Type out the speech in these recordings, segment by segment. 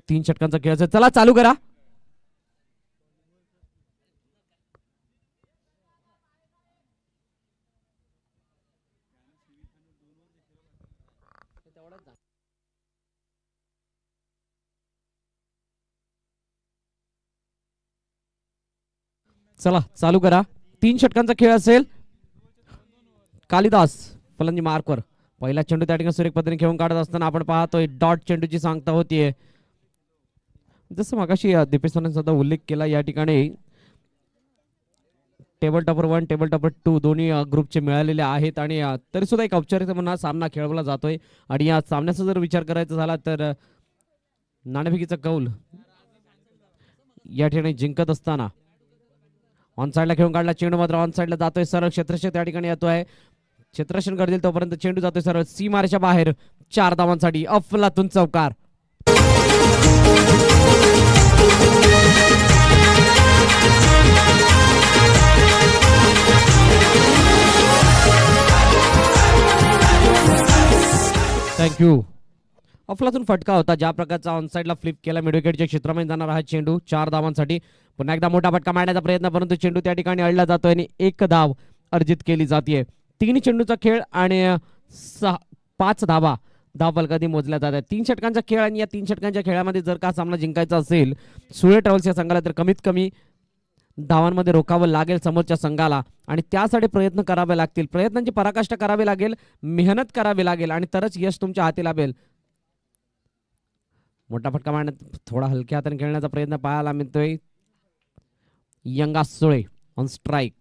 3 षटकांचा खेळ असेल. चला चालू करा. चला चालू करा. 3 षटकांचा खेळ असेल. कालिदास फलंदाजी मार्कवर. पहिला चेंडू त्या ठिकाणी सुरेख पद्धतीने खेळून काढत असताना आपण पाहतोय डॉट चेंडूची सांगता होतीये. जसं मगाशी दीपेश सरांनी सुद्धा उल्लेख केला, या ठिकाणी टेबल टॉपर 1 टेबल टॉपर 2 दोन्ही ग्रुपचे मिळालेले आहेत आणि तरी सुद्धा एक औपचारिक म्हणा सामना खेळवला जातोय. आणि या सामन्याचा जर विचार करायचा झाला तर नाणेफेकीचा कौल या ठिकाणी जिंकत असताना ऑन साइडला खेळून काढला चेंडू मात्र ऑन साइडला जातोय सरळ क्षेत्ररक्षक त्या ठिकाणी येतोय. क्षेत्ररक्षण करतील तोपर्यंत चेंडू जातोय सरळ सीमारेच्या बाहेर. 4 धावांसाठी अफलातून चौकार. थँक्यू. अफलातून फटका होता ज्या प्रकारचा ऑन साइडला फ्लिप केला. मिडविकेटच्या क्षेत्रामध्ये जाणार हा चेंडू 4 धावांसाठी. पुन्हा एकदा मोठा फटका मारण्याचा प्रयत्न परंतु चेंडू त्या ठिकाणी अडला जातोय आणि 1 धाव अर्जित केली जाते. 3 चेंडूचा खेळ आणि 5 धावा धावफलकाने मोजल्या जातात. 3 षटकांचा खेळ आणि या 3 षटकांच्या खेळामध्ये जर का सामना जिंकायचा असेल सुळे ट्रॅव्हल्स या संघाला तर कमीत कमी धावांमध्ये रोखावं लागेल समोरच्या संघाला आणि त्यासाठी प्रयत्न करावे लागतील. प्रयत्नांची पराकाष्ठा करावी लागेल, मेहनत करावी लागेल आणि तरच यश तुमच्या हाती लाभेल. मोठा फटका मारण्यात थोडा हलक्या हाताने खेळण्याचा प्रयत्न पाहायला मिळतोय. यंगा सुळे ऑन स्ट्राईक.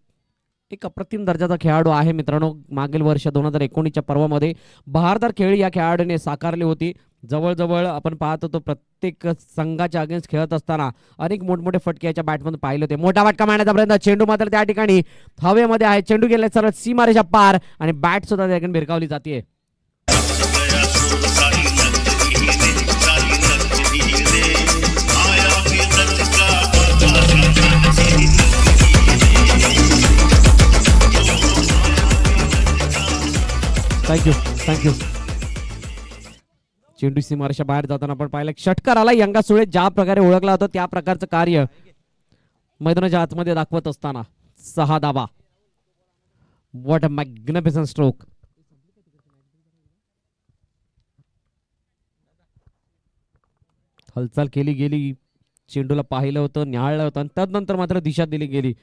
एक अप्रतिम दर्जाचा खेळाडू आहे मित्रांनो. मागील वर्ष 2019च्या पर्वामध्ये बहारदार खेळी या खेळाडूने साकारली होती. जवळजवळ आपण पाहत होतो प्रत्येक संघाच्या अगेन्स्ट खेळत असताना अनेक मोठमोठे फटके याच्या बॅटमध्ये पाहिले होते. मोठा फटका मारण्याचा प्रयत्न, चेंडू मात्र त्या ठिकाणी हवेमध्ये आहे. चेंडू गेला सरळ सीमारेच्या पार आणि बॅट सुद्धा त्या ठिकाणी भिरकावली जाते. थँक्यू. चेंडू सीमारेषा बाहेर जाताना आपण पाहिलं षटकार आला. यंगा सुळे ज्या प्रकारे ओळखला होता त्या प्रकारचं कार्य मैदानाच्या आतमध्ये दाखवत असताना 6 धावा. What a magnificent stroke. हालचाल केली गेली, चेंडूला पाहिलं होतं, न्याहाळलं होतं आणि त्यानंतर मात्र दिशा दिली गेली.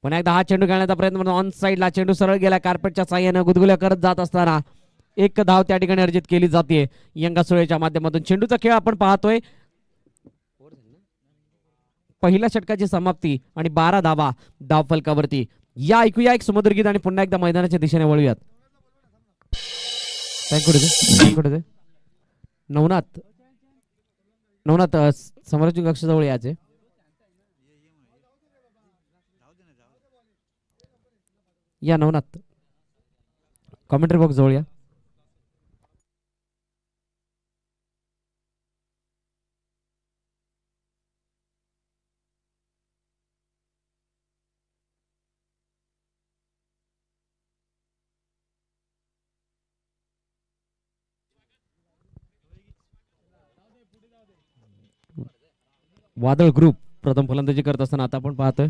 पुन्हा एकदा हा चेंडू खेळण्याचा प्रयत्न ऑन साइडला चेंडू सरळ गेला. कार्पेटच्या साह्यानं गुदगुल्या करत जात असताना 1 धाव त्या ठिकाणी अर्जित केली जाते यंगा सुळेच्या माध्यमातून. चेंडूचा खेळ आपण पाहतोय. पहिल्या षटकाची समाप्ती आणि 12 धावा धावफलकावरती. या ऐकूया एक समुद्रगीत आणि पुन्हा एकदा मैदानाच्या दिशेने वळूयात. थँक्यू. नवनाथ समोरच्या कक्षाजवळ याचे. या नवनाथ कॉमेंट्री बॉक्स जवळ या. वादळ ग्रुप प्रथम फलंदाजी करत असताना आता आपण पाहतोय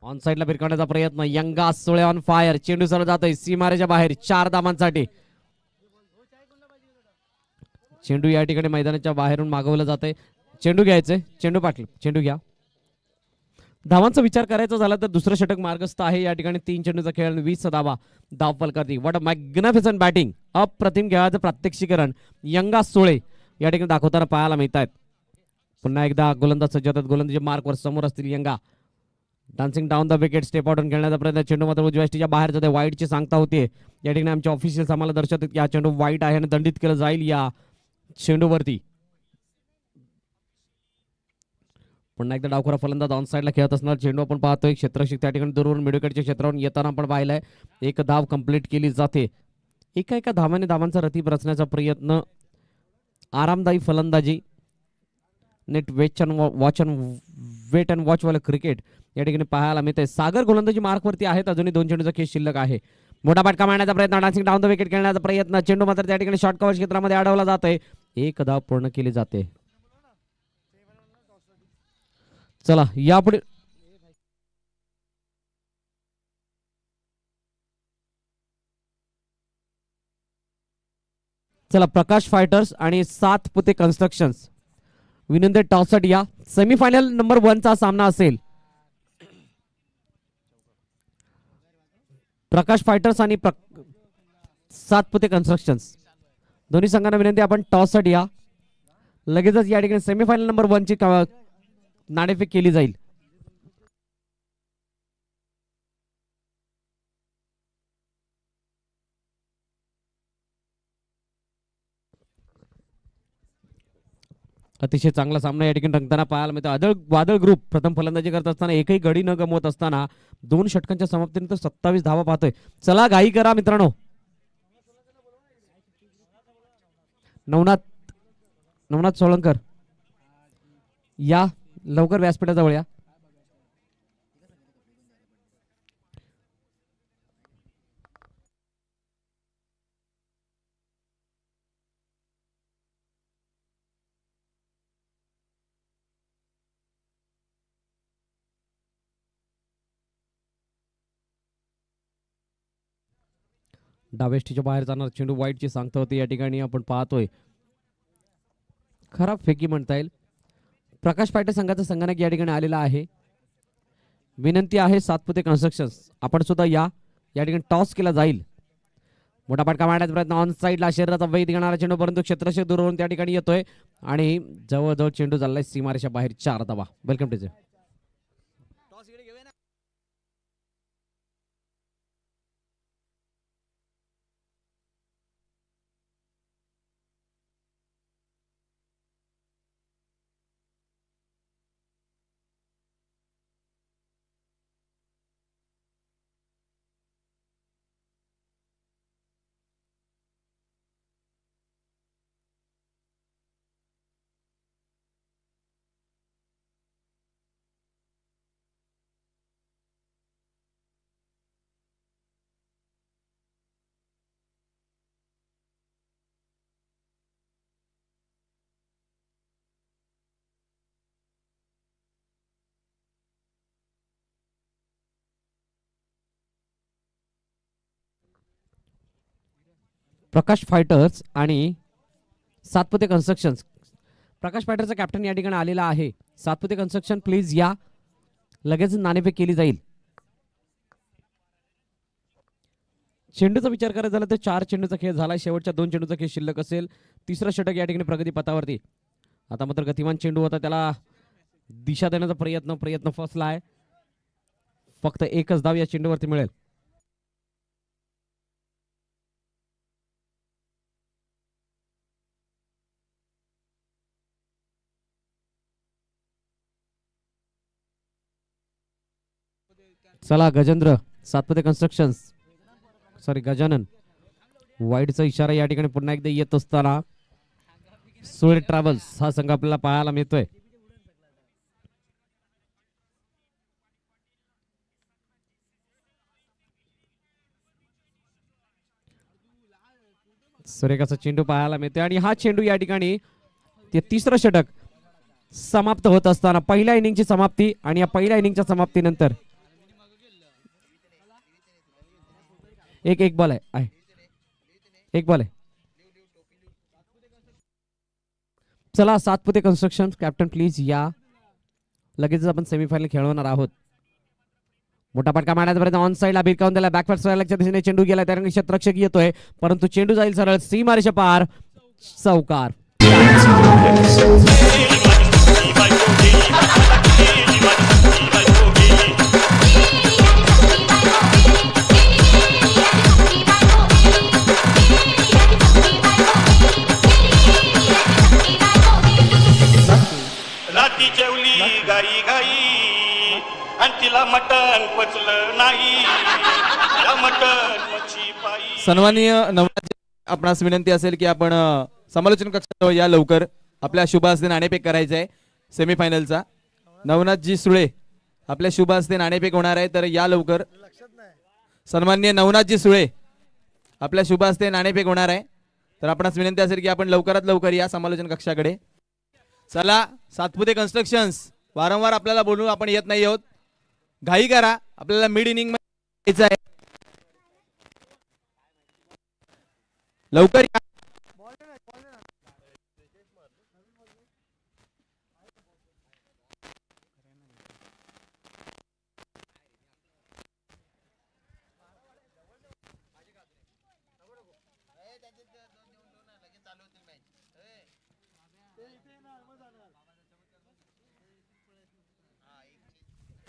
ऑन साइडला भिरकावण्याचा प्रयत्न. यंगा सुळे ऑन फायर. चेंडू सरळ जातोय सीमारेच्या बाहेर. 4 धावांसाठी. चेंडू या ठिकाणी मैदानाच्या बाहेरून मागवलं जात आहे. चेंडू घ्यायचंय. चेंडू पाटील चेंडू घ्या. धावांचा विचार करायचा झाला तर दुसरं षटक मार्गस्थ आहे. या ठिकाणी 3 चेंडूचा खेळ 20 धावा धाव फलकावरती. What a magnificent batting. अप्रतिम खेळाचं प्रात्यक्षिकरण यंगा सोळे या ठिकाणी दाखवताना पाहायला मिळत आहेत. पुन्हा एकदा गोलंदाज सज्ज होतात. गोलंदाजी मार्कवर समोर असतील यंगा. Dancing down the wicket step out खेळण्याचा प्रयत्न. चेंडू मात्र उजव्या यष्टीच्या बाहेर जाते. वाईटची सांगता होते. या ठिकाणी आमचे ऑफिशियल्स आम्हाला दर्शवतात की हा चेंडू वाईट आहे आणि दंडित केलं जाईल या चेंडूवरती. पुन्हा एकदा डावखोरा फलंदाज ऑन साईडला खेळत असणार. चेंडू आपण पाहतोय क्षेत्रक्षक त्या ठिकाणी दूरवरून मिडविकेटच्या क्षेत्रावरून येताना आपण पाहिलंय. एक धाव कंप्लीट केली जाते. एका धावाने धावांचा रतीब रचण्याचा प्रयत्न. आरामदायी फलंदाजी. नेट वेट अँड वॉच वाला क्रिकेट या ठिकाणी पाहायला मिळते. सागर गोलंदाजी मार्कवरती आहेत. अजूनही 2 चेंडूचा खेळ शिल्लक आहे. मोठा फटका मारण्याचा प्रयत्न. डान्सिंग डाऊन द विकेट खेळण्याचा प्रयत्न. चेंडू मात्र त्या ठिकाणी शॉर्ट कव्हर क्षेत्रामध्ये अडवला जातोय. एक धाव पूर्ण केली जाते. चला यापुढे चला प्रकाश फायटर्स आणि सातपुते कन्स्ट्रक्शन्स विनंती टॉससाठी या. सेमीफायनल नंबर 1 चा सामना असेल. प्रकाश फायटर्स आणि सातपुते कन्स्ट्रक्शन्स दोन्ही संघांना विनंती आपण टॉससाठी या. लगेचच या ठिकाणी सेमीफायनल नंबर 1 ची नाणेफेक केली जाईल. अतिशय चांगला सामना या ठिकाणी रंगताना पाहायला मिळतो. वादळ ग्रुप प्रथम फलंदाजी करत असताना एकही गडी न गमवत असताना 2 षटकांच्या समाप्तीनंतर 27 धावा पाहतोय. चला घाई करा मित्रांनो. नवनाथ सोळंकर या लवकर व्यासपीठाजवळ या. डावेष्टीच्या बाहेर जाणार चेंडू वाईटची सांगता होती. या ठिकाणी आपण पाहतोय खराब फेकी म्हणता येईल. प्रकाश फायटर संघाचा संगणक या ठिकाणी आलेला आहे. विनंती आहे सातपुते कन्स्ट्रक्शन्स आपण सुद्धा या. या ठिकाणी टॉस केला जाईल. मोठा फटका मारण्याचा प्रयत्न. ऑन साईडला शरीराचा वेध घेणारा चेंडू परंतु क्षेत्रक्षक दूरवरून त्या ठिकाणी येतोय आणि जवळजवळ चेंडू चाललाय सीमारेषा बाहेर. 4 धावा. Welcome teacher. प्रकाश फायटर्स आणि सातपुते कन्स्ट्रक्शन्स. प्रकाश फायटरचा कॅप्टन या ठिकाणी आलेला आहे. सातपुते कन्स्ट्रक्शन प्लीज या. लगेच नाणेफेक केली जाईल. चेंडूचा विचार करायचा झाला तर 4 चेंडूचा खेळ झाला. शेवटच्या 2 चेंडूचा खेळ शिल्लक असेल. तिसरं षटक या ठिकाणी प्रगती पथावरती. आता मात्र गतिमान चेंडू होता त्याला दिशा देण्याचा प्रयत्न फसला आहे. फक्त एकच धाव या चेंडूवरती मिळेल. चला गजेंद्र सातपुते कन्स्ट्रक्शन्स गजानन वाईडचा इशारा या ठिकाणी पुन्हा एकदा येत असताना सुळे ट्रॅव्हल्स हा संघ आपल्याला पाहायला मिळतोय. सुरेखाचा चेंडू पाहायला मिळतोय आणि हा चेंडू या ठिकाणी ते तिसरं षटक समाप्त होत असताना पहिल्या इनिंगची समाप्ती आणि या पहिल्या इनिंगच्या समाप्तीनंतर एक बॉल आहे. एक बॉल आहे. चला सातपुते कन्स्ट्रक्शन कॅप्टन प्लीज या, लगेच आपण सेमीफायनल खेळवणार आहोत. मोठा फटका मारण्याचा प्रयत्न ऑन साईडला भिरकावून त्याला बॅकफॅट स्ट्रायकच्या दिशेने चेंडू गेला, त्या क्षेत्ररक्षक येतोय परंतु चेंडू जाईल सरळ सीमारेषा पार, चौकार. राती जेवली गाई गाई आणि तिला मटण पचलं नाही, तिला मटण मच्छी पायी. सन्माननीय नवनाथ, आपणास विनंती असेल की आपण समालोचन कक्षात या लवकर. आपल्या शुभ हस्ते नाणेफेक करायचं आहे सेमीफायनलचा. नवनाथजी सुळे आपल्या शुभ हस्ते नाणेफेक होणार आहे, तर या लवकर. सन्माननीय नवनाथजी सुळे आपल्या शुभ हस्ते नाणेफेक होणार आहे, तर आपणास विनंती असेल की आपण लवकरात लवकर या समालोचन कक्षाकडे. चला सातपुते कन्स्ट्रक्शन्स, वारंवार आपल्याला बोलून आपण येत नाही आहोत, घाई करा, आपल्याला मिड इनिंग मध्ये यायचं आहे, लवकर या.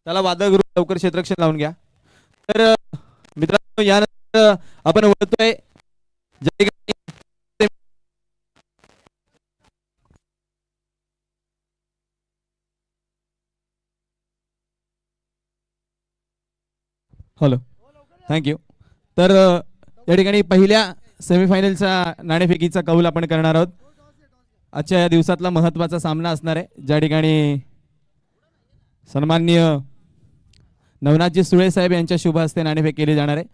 त्याला वादळगृह लवकर क्षेत्ररक्षण लावून घ्या. तर मित्रांनो, यानंतर आपण वळतोय हॅलो, थँक्यू. तर या ठिकाणी पहिल्या सेमीफायनलचा नाणेफेकीचा कौल आपण करणार आहोत. आजच्या या दिवसातला महत्त्वाचा सामना असणार आहे, ज्या ठिकाणी सन्माननीय नवनाथजी सुळे साहेब यांच्या शुभ हस्ते नाणेफेक केली जाणार आहे.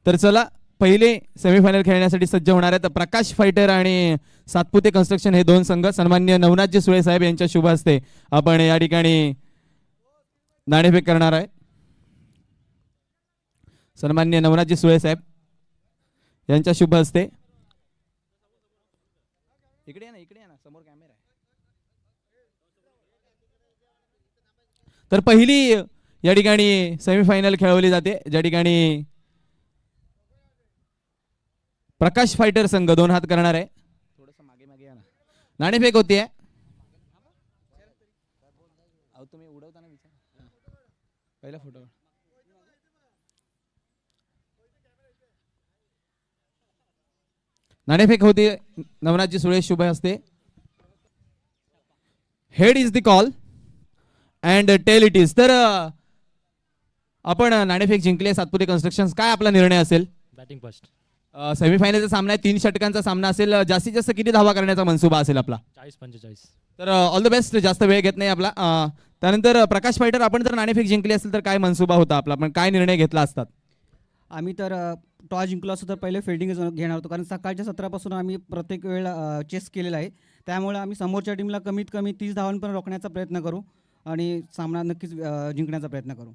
तर चला पहिले सेमीफायनल खेळण्यासाठी सज्ज होणार आहेत प्रकाश फायटर आणि सातपुते कन्स्ट्रक्शन हे दोन संघ. सन्माननीय नवनाथजी सुळे साहेब यांच्या शुभ हस्ते आपण या ठिकाणी नाणेफेक करणार आहे. सन्माननीय नवनाथजी सुळे साहेब यांच्या शुभ हस्ते. इकडे या ना, समोर कॅमेरा आहे. तर पहिली या ठिकाणी सेमीफायनल खेळवली जाते, ज्या ठिकाणी प्रकाश फायटर संघ दोन हात करणार आहे. थोडस मागे मागे या ना, नाणेफेक होतीये. तुम्ही उडवताना विचार पहिला फोटो. नाणेफेक होती नवनाथजी सुळे शुभ हस्ते. Head is the call and tail it is. तर आपण नाणेफेक जिंकले सातपुते कन्स्ट्रक्शन्स, काय आपला निर्णय असेल? Batting first. सेमीफायनलचा सामना आहे, 3 षटकांचा सामना असेल. जास्तीत जास्त किती धावा करण्याचा मनसुबा असेल आपला? 40-45. तर ऑल द बेस्ट, जास्त वेळ घेत नाही आपला. त्यानंतर प्रकाश फायटर, आपण जर नाणेफेक जिंकली असेल तर काय मनसुबा होता आपला, पण काय निर्णय घेतला असतात? आम्ही तर टॉस जिंकलो असतो तर पहिले फिल्डिंग घेणार होतो, कारण सकाळच्या सत्रापासून आम्ही प्रत्येक वेळेला चेस केलेला आहे. त्यामुळे आम्ही समोरच्या टीमला कमीत कमी 30 धावांपर्यंत रोखण्याचा प्रयत्न करू आणि सामना नक्कीच जिंकण्याचा प्रयत्न करू.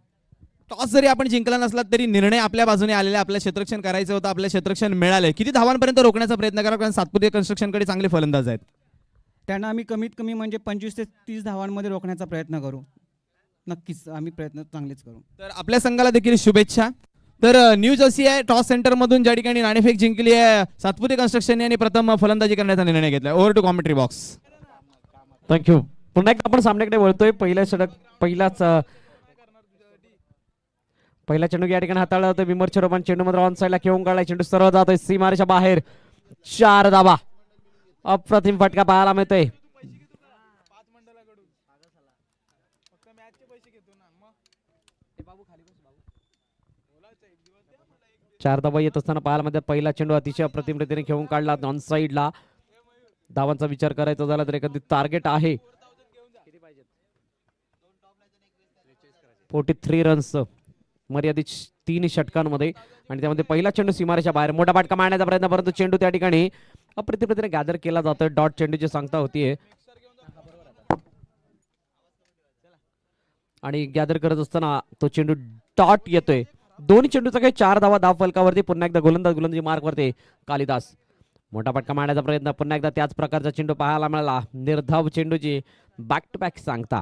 टॉस जरी आपण जिंकला नसला तरी निर्णय आपल्या बाजूने आलेला, आपल्या क्षेत्ररक्षण करायचं होतं, आपल्या क्षेत्ररक्षण मिळाले. किती धावांपर्यंत रोखण्याचा प्रयत्न करा, कारण सातपुते कन्स्ट्रक्शनकडे चांगले फलंदाज आहेत. त्यांना आम्ही कमीत कमी म्हणजे 25 ते 30 धावांमध्ये रोखण्याचा प्रयत्न करू. नक्कीच आम्ही प्रयत्न चांगलेच करू. तर आपल्या संघाला देखील शुभेच्छा. तर न्यूज अशी आहे, टॉस सेंटर मधून ज्या ठिकाणी नाणेफेक जिंकली आहे सातपुते कन्स्ट्रक्शन यांनी प्रथम फलंदाजी करण्याचा निर्णय घेतला. Over to commentary box. Thank you. पुन्हा एकदा आपण सामन्याकडे वळतोय. पहिला चेंडू या ठिकाणी हाताळला होता विमर चेरोबान. चेंडू मात्र ऑन साईडला खेळून काढला, चेंडू सरळ जातोय सीमारेषा बाहेर, 4 धावा. अप्रतिम फटका पाहायला मिळतोय. 4 धावा येत असताना पाहायला मिळतात. पहिला चेंडू अतिशय अप्रतिम रीतीने खेळून काढला ऑन साईडला. धावांचा विचार करायचा झाला तर एखादी टार्गेट आहे 43 रन्स मर्यादित 3 षटकांमध्ये, आणि त्यामध्ये पहिला चेंडू सीमारेषा बाहेर. मोठा फटका मारण्याचा प्रयत्न, परंतु चेंडू त्या ठिकाणी अप्रतिम रीतीने गॅदर केला जातोय. डॉट चेंडूची सांगता होतीये आणि गॅदर करत असताना तो चेंडू डॉट येतोय. दोन्ही चेंडूचा काही 4 धावा धाव फलकावरती. पुन्हा एकदा गोलंदाजी मार्क वरती कालिदास. मोठा फटका मारण्याचा प्रयत्न, पुन्हा एकदा त्याच प्रकारचा चेंडू पाहायला मिळाला. निर्धाव चेंडूची बॅक टू बॅक सांगता.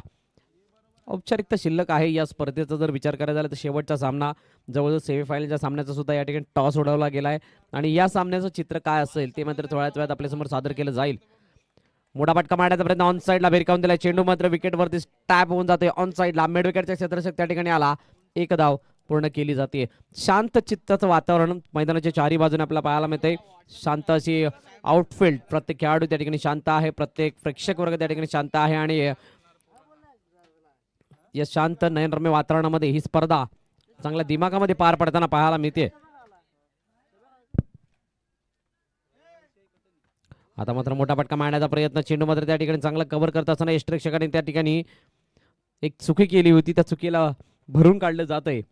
औपचारिकता शिल्लक आहे या स्पर्धेचा जर विचार करायचा झाला तर शेवटचा सामना जवळजवळ सेमीफायनलच्या सामन्याचा सुद्धा या ठिकाणी टॉस उडवला गेलाय आणि या सामन्याचं चित्र काय असेल ते मात्र थोड्याच वेळात आपल्यासमोर सादर केलं जाईल. मोठा फटका मारण्याचा प्रयत्न ऑन साईडला भिरकावून दिला. चेंडू मात्र विकेटवरती टॅप होऊन जातोय ऑन साईडला. मिड विकेटच्या क्षेत्ररक्षक त्या ठिकाणी आला. एक धाव पूर्ण केली जाते. शांत चित्ताचं वातावरण मैदानाच्या चारही बाजूने आपल्याला पाहायला मिळते. शांत अशी आउटफील्ड, प्रत्येक खेळाडू त्या ठिकाणी शांत आहे, प्रत्येक प्रेक्षक वर्ग त्या ठिकाणी शांत आहे आणि या शांत नयनरम्य वातावरणामध्ये ही स्पर्धा चांगल्या दिमागामध्ये पार पडताना पाहायला मिळते. आता मात्र मोठा फटका मारण्याचा प्रयत्न, चेंडू मात्र त्या ठिकाणी चांगला कव्हर करत असताना यष्टिरक्षकाने त्या ठिकाणी एक चुकी केली होती. त्या चुकीला भरून काढलं जात आहे.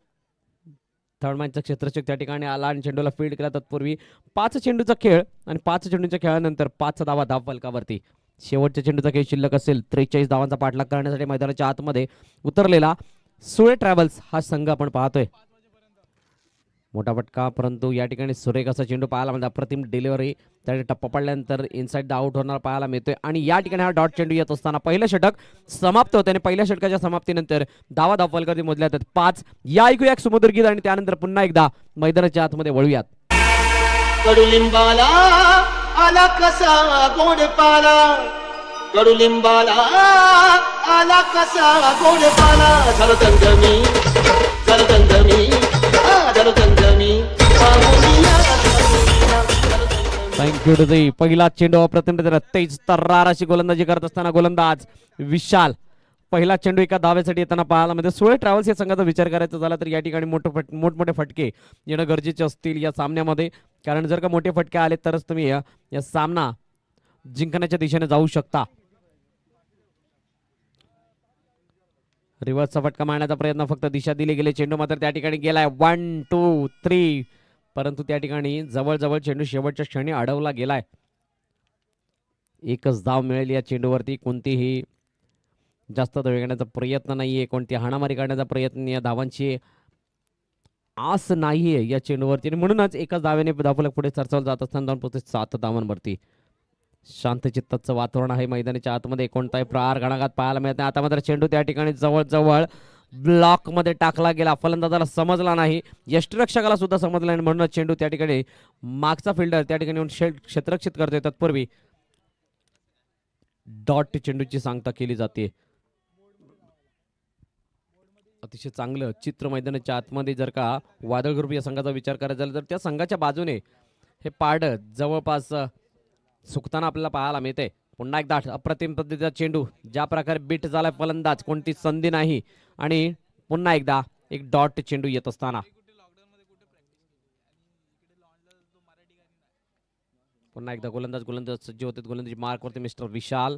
थर्ड मॅचचा क्षेत्ररक्षक त्या ठिकाणी आला आणि चेंडूला फील्ड केला. तत्पूर्वी 5 चेंडूचा खेळ आणि 5 चेंडूच्या खेळानंतर 5 धावा धाव फलकावरती. शेवटच्या चेंडूचा खेळ शिल्लक असेल. 43 धावांचा पाठलाग करण्यासाठी मैदानाच्या आतमध्ये उतरलेला सुळे ट्रॅव्हल्स हा संघ आपण पाहतोय. मोठा फटका, परंतु या ठिकाणी सुरेख असा चेंडू पाहायला म्हणजे अप्रतिम डिलिव्हरी. त्या टप्पा पडल्यानंतर इनसाइड द आउट होणार पाहायला मिळतोय आणि या ठिकाणी हा डॉट चेंडू येत असताना पहिलं षटक समाप्त होते आणि पहिल्या षटकाच्या समाप्तीनंतर धावा धावफलकावरती मोजल्या जातात 5. या ऐकूया एक सुमधुर गीत आणि त्यानंतर पुन्हा एकदा मैदानाच्या आतमध्ये वळूयात. कडुलिंबाला आला कसा गोड पाला, कडुलिंबाला आला कसा गोड पाला, झालं दंगमी, झालं दंगमी, झालं दंगमी, थँक्यू टू दी. पहिला चेंडू अप्रतिम तेज तर्रार अशी गोलंदाजी करत असताना गोलंदाज विशाल पहिला चेंडू एका धावेसाठी येताना पाहायला म्हणजे सुळे ट्रॅव्हल्स या संघाचा विचार करायचा झाला तर या ठिकाणी मोठमोठे फटके येणं गरजेचे असतील या सामन्यामध्ये. कारण जर का मोठे फटके आले तरच तुम्ही या सामना जिंकण्याच्या दिशेने जाऊ शकता. रिव्हर्सचा फटका मारण्याचा प्रयत्न, फक्त दिशा दिली गेली. चेंडू मात्र त्या ठिकाणी गेलाय 1 2 3, परंतु त्या ठिकाणी जवळ चेंडू शेवटच्या क्षणी अडवला गेलाय. एकच धाव मिळेल या चेंडूवरती. कोणतीही जास्त धाव घेण्याचा प्रयत्न नाहीये, कोणती हाणामारी करण्याचा प्रयत्न, या धावांची आस नाहीये या चेंडूवरती आणि म्हणूनच एकाच धाव्याने धावफलक पुढे सरसावलं जात असताना 7 धावांवरती. शांत चित्ताचं वातावरण आहे मैदानाच्या आतमध्ये. कोणताही प्रहार घणाघात पाहायला मिळत नाही. आता मात्र चेंडू त्या ठिकाणी जवळ ब्लॉक मध्ये टाकला गेला. फलंदाजाला समजला नाही, यष्टिरक्षकाला सुद्धा समजला नाही, म्हणूनच चेंडू त्या ठिकाणी मागचा फिल्डर त्या ठिकाणी क्षेत्ररक्षित करतोय. तत्पूर्वी डॉट चेंडूची सांगता केली जाते. अतिशय चांगलं चित्र मैदानाच्या आतमध्ये जर का वादळ ग्रुप या संघाचा विचार करायचा झाला तर त्या संघाच्या बाजूने हे पारड जवळपास सुकताना आपल्याला पाहायला मिळते. पुन्हा एकदा अप्रतिम पद्धतीचा चेंडू, ज्या प्रकारे बीट झालाय फलंदाज, कोणती संधी नाही आणि पुन्हा एकदा एक डॉट चेंडू येत असताना पुन्हा एकदा गोलंदाज सज्ज होते. गोलंदाजी मार्क वरती मिस्टर विशाल.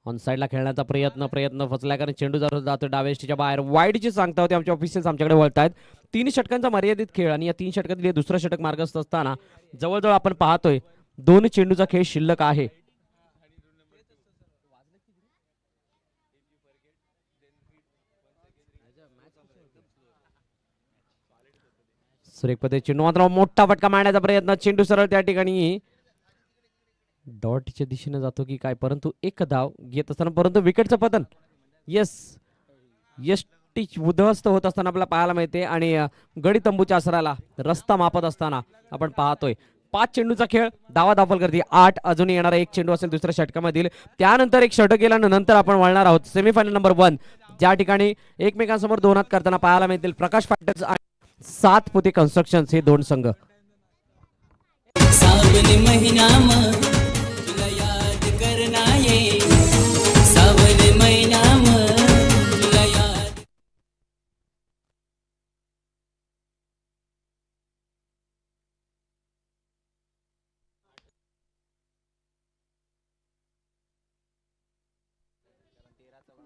ऑन साईडला खेळण्याचा प्रयत्न फसला कारण चेंडू जातो डावेस्टीच्या बाहेर. वाईडची सांगता होती. आमचे ऑफिशियल्स आमच्याकडे वळतायत. 3 षटकांचा मर्यादित खेळ आणि या 3 षटकातील दुसरा षटक मार्गस्थ असताना जवळजवळ आपण पाहतोय 2 चेंडूचा खेळ शिल्लक आहे. सुरेख पद्धती चेंडू मात्र मोठा फटका मारण्याचा प्रयत्न, चेंडू सरळ त्या ठिकाणी डॉटच्या दिशेने जातो की काय, परंतु एक धाव घेत असताना परंतु विकेटचं पतन यष्टी उद्ध्वस्त होत असताना आपल्याला पाहायला मिळते आणि गडी तंबूच्या आसराला रस्ता मापत असताना आपण पाहतोय. 5 चेंडूचा खेळ, धावा धावफल करते 8. अजून येणारा एक चेंडू असेल दुसऱ्या षटकामधील, त्यानंतर एक षटक गेल्यानंतर आपण वळणार आहोत सेमीफायनल नंबर 1, ज्या ठिकाणी एकमेकांसमोर 2 हात करताना पाहायला मिळतील प्रकाश फायटर्स आणि 7 पुते कन्स्ट्रक्शन हे 2 संघ. सावन महिनाम तुला याद करना ये, सावन महिनाम तुला याद.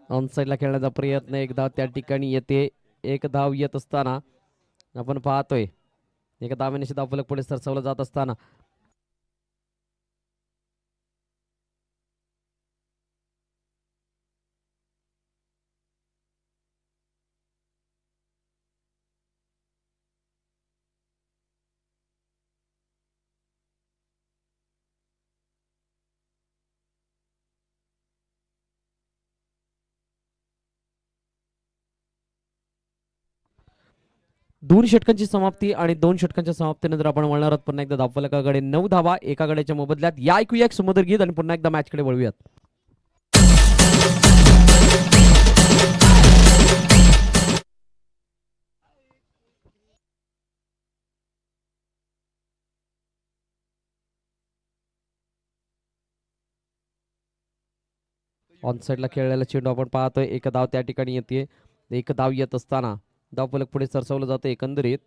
ऑन साईडला खेळण्याचा प्रयत्न, एक धाव त्या ठिकाणी येते. एक धाव येत असताना आपण पाहतोय एका धावेने धावफलक पुढे सरसावला जात असताना 2 षटकांची समाप्ती आणि 2 षटकांच्या समाप्तीनंतर आपण वळणार आहोत पुन्हा एकदा धावफलकाकडे. 9 धावा एका गड्याच्या मोबदल्यात. या ऐकूया एक सुमधुर गीत आणि पुन्हा एकदा मॅचकडे वळूयात. ऑन साईडला खेळलेला चेंडू आपण पाहतोय. एक धाव त्या ठिकाणी येते. एक धाव येत असताना धावफलक पुढे सरसवलं जातं. एकंदरीत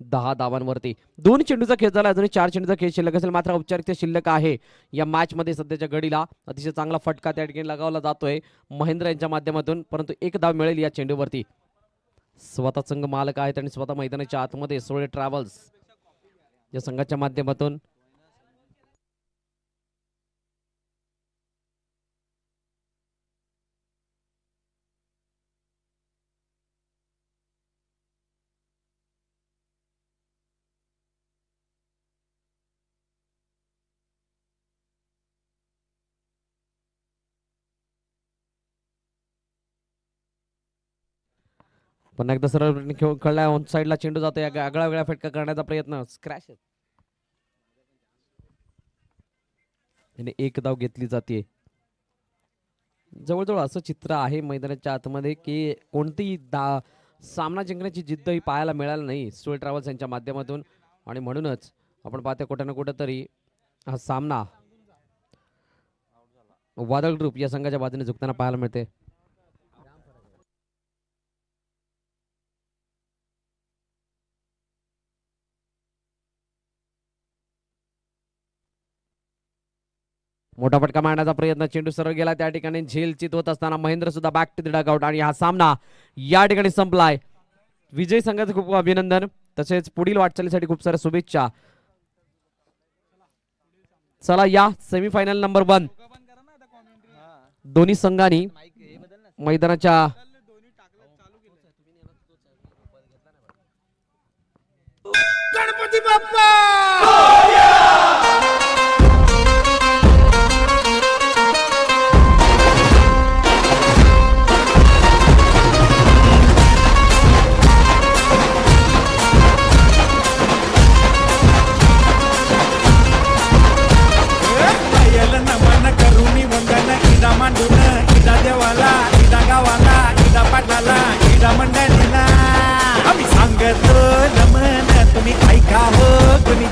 10 धावांवरती 2 चेंडूचा खेळ झाला. अजूनही 4 चेंडूचा खेळ शिल्लक असेल. मात्र औपचारिकता शिल्लक आहे या मॅच मध्ये. सध्याच्या घडीला अतिशय चांगला फटका त्या ठिकाणी लगावला जातोय महेंद्र यांच्या माध्यमातून, परंतु एक धाव मिळेल या चेंडूवरती. स्वतः संघ मालक आहेत आणि स्वतः मैदानाच्या आतमध्ये सोळे ट्रॅव्हल्स या संघाच्या माध्यमातून पुन्हा एकदा सरळ खेळ खेळलाय. ऑन साईडला चेंडू जातो. या आगळा वेगळा फटका करण्याचा प्रयत्न. स्क्रॅच आणि एक धाव घेतली जाते. जवळजवळ असं चित्र आहे मैदानाच्या आतमध्ये की कोणतीही सामना जिंकण्याची जिद्द ही पाहायला मिळाली नाही सोळे ट्रॅव्हल्स यांच्या माध्यमातून. आणि म्हणूनच आपण पाहतोय कुठं ना कुठं तरी हा सामना वादळ ग्रुप या संघाच्या बाजूने झुकताना पाहायला मिळते. मोठा फटका मारण्याचा प्रयत्न. चेंडू सरळ गेला. त्या ठिकाणी झेल चित होत असताना महेंद्र सुद्धा बॅक टू द डगआउट आणि हा सामना या ठिकाणी संपलाय. विजय संघाचं खूप अभिनंदन, तसेच पुढील वाटचालीसाठी खूप साऱ्या शुभेच्छा. चला या सेमीफायनल नंबर 1 दोन्ही संघांनी मैदानाच्या गणपती बाप्पा नमन करुणी वंदन इदा मांडून इदा देवाला इदा गावाला इदा पाटलाला इदा मंडळीला आम्ही सांगतो नमन तुम्ही ऐका हो कुणी